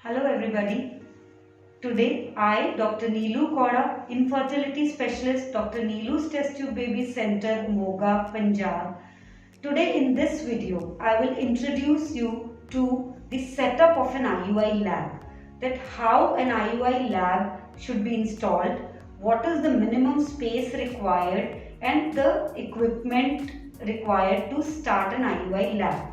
Hello everybody. Today I, Dr. Neelu Koda, infertility specialist, Dr. Neelu's Test Tube Baby Center, Moga, Punjab. Today in this video I will introduce you to the setup of an IUI lab. That how an IUI lab should be installed, what is the minimum space required and the equipment required to start an IUI lab.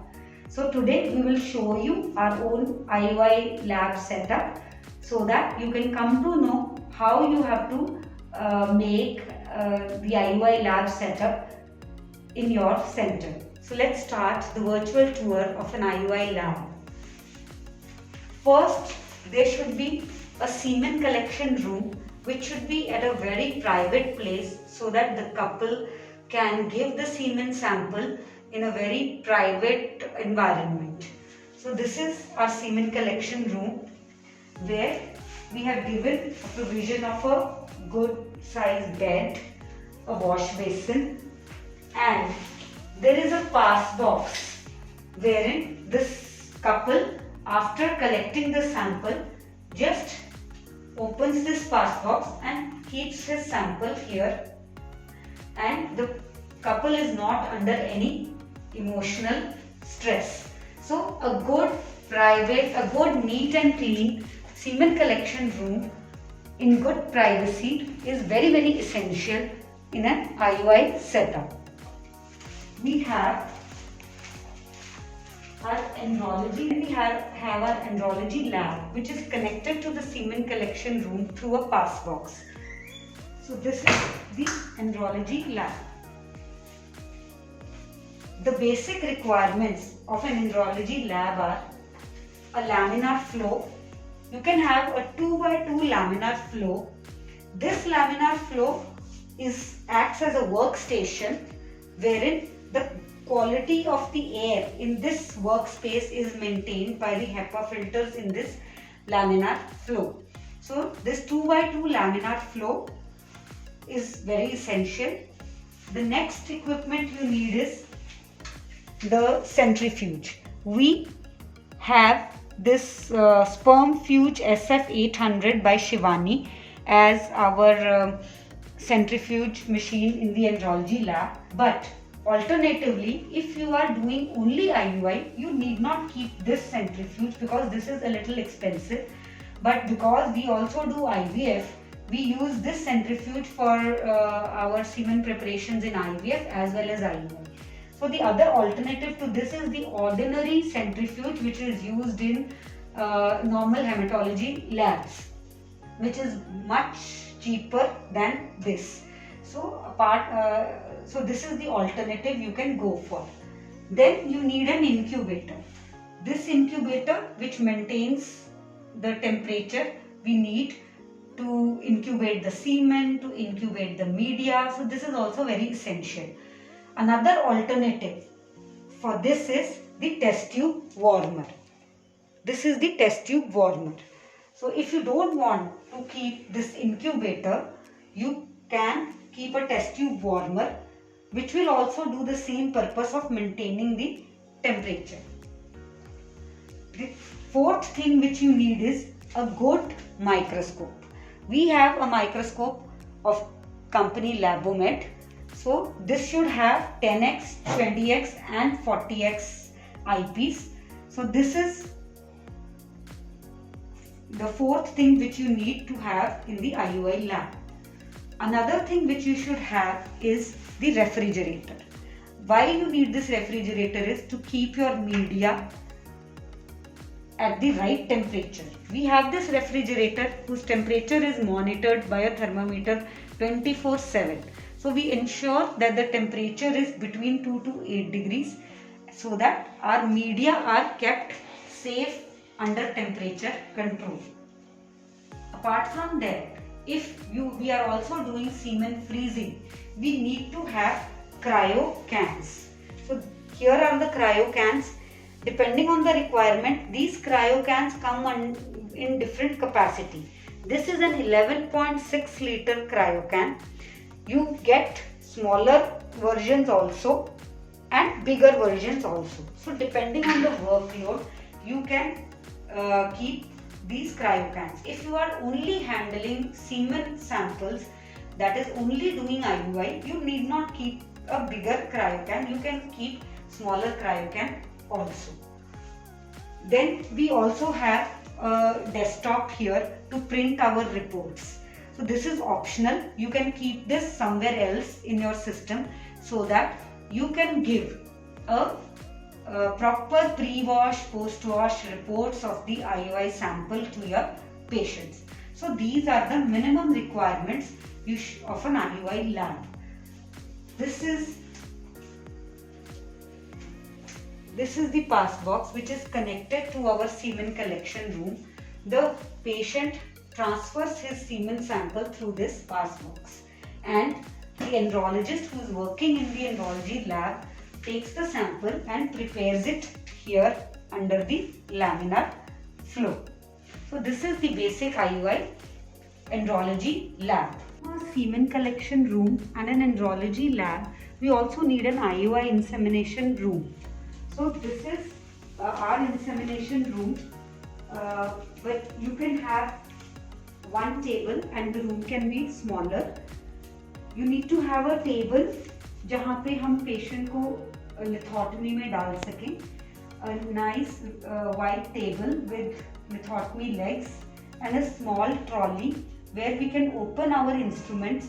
So today we will show you our own IUI lab setup so that you can come to know how you have to make the IUI lab setup in your center. So let's start the virtual tour of an IUI lab. First, there should be a semen collection room which should be at a very private place so that the couple can give the semen sample in a very private environment. So this is our semen collection room where we have given a provision of a good sized bed, a wash basin, and there is a pass box wherein this couple, after collecting the sample, just opens this pass box and keeps his sample here, and the couple is not under any emotional stress. So a good private, a good neat and clean semen collection room in good privacy is very essential in an IUI setup. We have our andrology. We have our andrology lab which is connected to the semen collection room through a pass box. So this is the andrology lab. The basic requirements of an andrology lab are a laminar flow. You can have a 2x2 laminar flow. This laminar flow acts as a workstation wherein the quality of the air in this workspace is maintained by the HEPA filters in this laminar flow. So this 2x2 laminar flow is very essential. The next equipment you need is the centrifuge. We have this Spermfuge SF800 by Shivani as our centrifuge machine in the andrology lab. But alternatively, if you are doing only IUI, you need not keep this centrifuge because this is a little expensive. But because we also do IVF, we use this centrifuge for our semen preparations in IVF as well as IUI. So the other alternative to this is the ordinary centrifuge which is used in normal hematology labs, which is much cheaper than this. So this is the alternative you can go for. Then you need an incubator. This incubator which maintains the temperature we need to incubate the semen, to incubate the media. So this is also very essential. Another alternative for this is the test tube warmer. This is the test tube warmer. So if you don't want to keep this incubator, you can keep a test tube warmer which will also do the same purpose of maintaining the temperature. The fourth thing which you need is a good microscope. We have a microscope of company Labomed. So this should have 10x, 20x and 40x eyepiece. So this is the fourth thing which you need to have in the IUI lab. Another thing which you should have is the refrigerator. Why you need this refrigerator is to keep your media at the right temperature. We have this refrigerator whose temperature is monitored by a thermometer 24/7. So we ensure that the temperature is between 2 to 8 degrees so that our media are kept safe under temperature control. Apart from that, if we are also doing semen freezing, we need to have cryo cans. So here are the cryo cans. Depending on the requirement, these cryo cans come in different capacity. This is an 11.6 liter cryo can. You get smaller versions also and bigger versions also. So depending on the workload, you can keep these cryocans. If you are only handling semen samples, that is only doing IUI, you need not keep a bigger cryocan. You can keep smaller cryocan also. Then we also have a desktop here to print our reports. So this is optional. You can keep this somewhere else in your system so that you can give a proper pre-wash, post-wash reports of the IUI sample to your patients. So these are the minimum requirements of an IUI lab. This is the pass box which is connected to our semen collection room. The patient transfers his semen sample through this pass box, and the andrologist who is working in the andrology lab takes the sample and prepares it here under the laminar flow. So this is the basic IUI andrology lab. For a semen collection room and an andrology lab, we also need an IUI insemination room. So this is our insemination room, but you can have one table and the room can be smaller. You need to have a table जहाँ पे हम patient को lithotomy में डाल सकें. A nice white table with lithotomy legs and a small trolley where we can open our instruments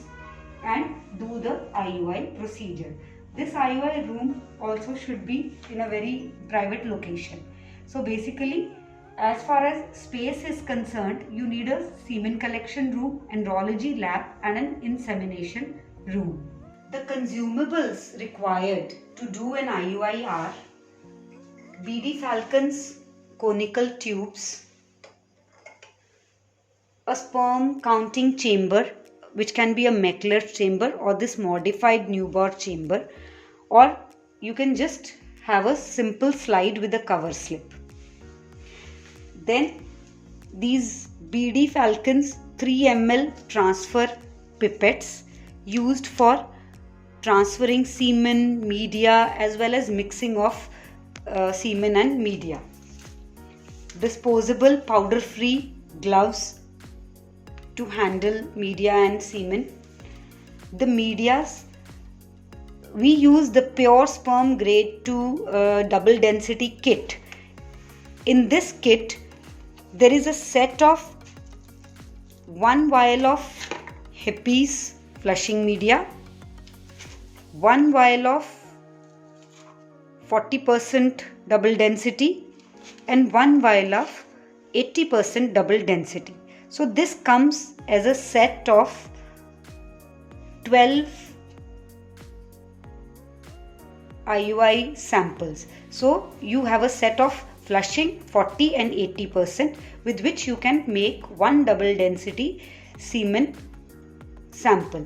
and do the IUI procedure. This IUI room also should be in a very private location. So basically, as far as space is concerned, you need a semen collection room, andrology lab and an insemination room. The consumables required to do an IUI are BD Falcon's conical tubes, a sperm counting chamber which can be a Meckler chamber or this modified Newborn chamber, or you can just have a simple slide with a cover slip. Then these BD Falcon's 3 ml transfer pipettes used for transferring semen, media as well as mixing of semen and media. Disposable powder free gloves to handle media and semen. The medias, we use the pure sperm grade 2 double density kit. In this kit there is a set of 1 vial of Hippies flushing media, 1 vial of 40% double density and 1 vial of 80% double density. So this comes as a set of 12 IUI samples. So you have a set of flushing 40 and 80% with which you can make 1 double density semen sample.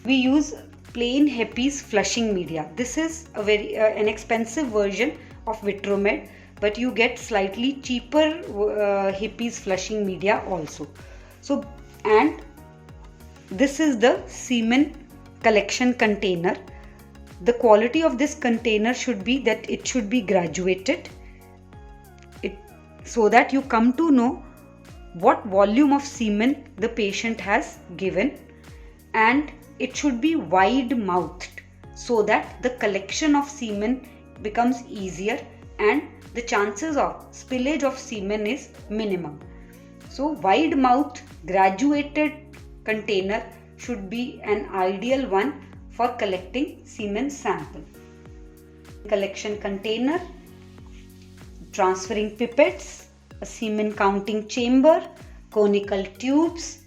We use plain Hippies flushing media. This is a very an expensive version of Vitromed, but you get slightly cheaper Hippies flushing media also. So, and this is the semen collection container. The quality of this container should be that it should be graduated, so that you come to know what volume of semen the patient has given, and it should be wide mouthed so that the collection of semen becomes easier and the chances of spillage of semen is minimum. So wide mouth graduated container should be an ideal one for collecting semen sample. Collection container, transferring pipettes, a semen counting chamber, conical tubes,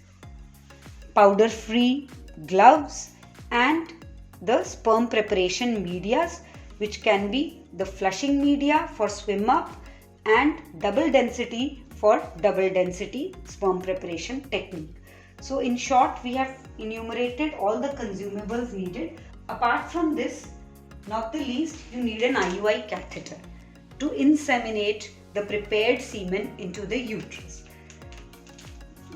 powder free gloves and the sperm preparation medias, which can be the flushing media for swim up and double density for double density sperm preparation technique. So in short, we have enumerated all the consumables needed. Apart from this, not the least, you need an IUI catheter to inseminate the prepared semen into the uterus.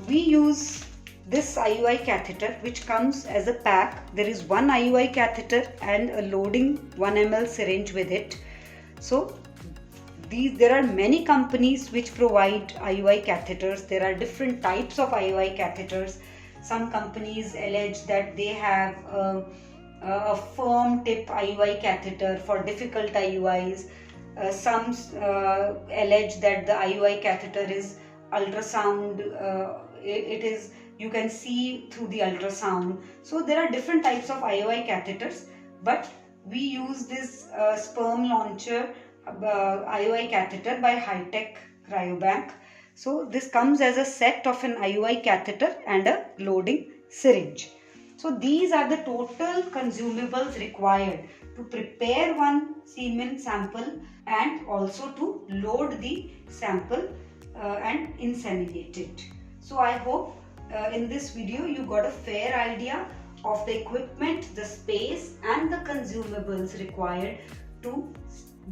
We use this IUI catheter which comes as a pack. There is one IUI catheter and a loading 1 ml syringe with it. So there are many companies which provide IUI catheters. There are different types of IUI catheters. Some companies allege that they have a firm tip IUI catheter for difficult IUIs. Some allege that the IUI catheter is ultrasound. It is, you can see through the ultrasound. So there are different types of IUI catheters, but we use this sperm launcher IUI catheter by High-Tech Cryobank. So this comes as a set of an IUI catheter and a loading syringe. So these are the total consumables required to prepare one semen sample and also to load the sample and inseminate it. So I hope in this video you got a fair idea of the equipment, the space and the consumables required to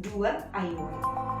do a IUI.